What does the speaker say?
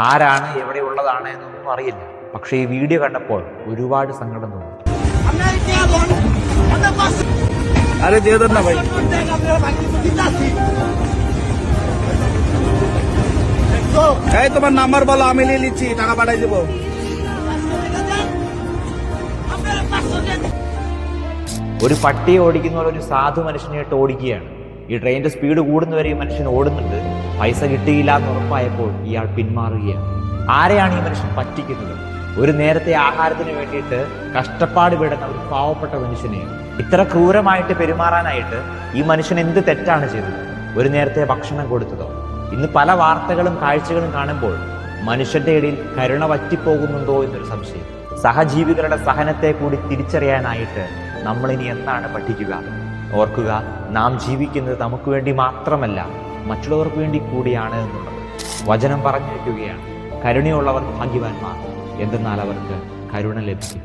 ആരാണ് എവിടെയുള്ളതാണ് എന്നൊന്നും അറിയില്ല. പക്ഷേ ഈ വീഡിയോ കണ്ടപ്പോൾ ഒരുപാട് സങ്കടം തോന്നി. তোমার নাম্বার বলো, আমি নিয়ে নিচ্ছি, টাকা পাঠাই দেবো। ഒരു പട്ടിയെ ഓടിക്കുന്ന പോലെ ഒരു സാധു മനുഷ്യനായിട്ട് ഓടിക്കുകയാണ്. ഈ ട്രെയിനിന്റെ സ്പീഡ് കൂടുന്നവരെ ഈ മനുഷ്യൻ ഓടുന്നുണ്ട്. പൈസ കിട്ടിയില്ല എന്ന് ഉറപ്പായപ്പോൾ ഇയാൾ പിന്മാറുകയാണ്. ആരെയാണ് ഈ മനുഷ്യൻ പറ്റിക്കുന്നത്? ഒരു നേരത്തെ ആഹാരത്തിന് വേണ്ടിയിട്ട് കഷ്ടപ്പാട് വിടുന്ന ഒരു പാവപ്പെട്ട മനുഷ്യനെ ഇത്ര ക്രൂരമായിട്ട് പെരുമാറാനായിട്ട് ഈ മനുഷ്യൻ എന്ത് തെറ്റാണ് ചെയ്തത്? ഒരു നേരത്തെ ഭക്ഷണം കൊടുത്തതോ? ഇന്ന് പല വാർത്തകളും കാഴ്ചകളും കാണുമ്പോൾ മനുഷ്യന്റെ ഇടയിൽ കരുണ വറ്റിപ്പോകുന്നുണ്ടോ എന്നൊരു സംശയം. സഹജീവികളുടെ സഹനത്തെ കൂടി തിരിച്ചറിയാനായിട്ട് നമ്മളിനി എന്നാണ് പഠിക്കുക? ഓർക്കുക, നാം ജീവിക്കുന്നത് നമുക്ക് വേണ്ടി മാത്രമല്ല, മറ്റുള്ളവർക്ക് വേണ്ടി കൂടിയാണ് എന്നുള്ളത്. വചനം പറഞ്ഞു വയ്ക്കുകയാണ്, കരുണയുള്ളവർ ഭാഗ്യവാന്മാർ, എന്തെന്നാൽ അവർക്ക് കരുണ ലഭിക്കും.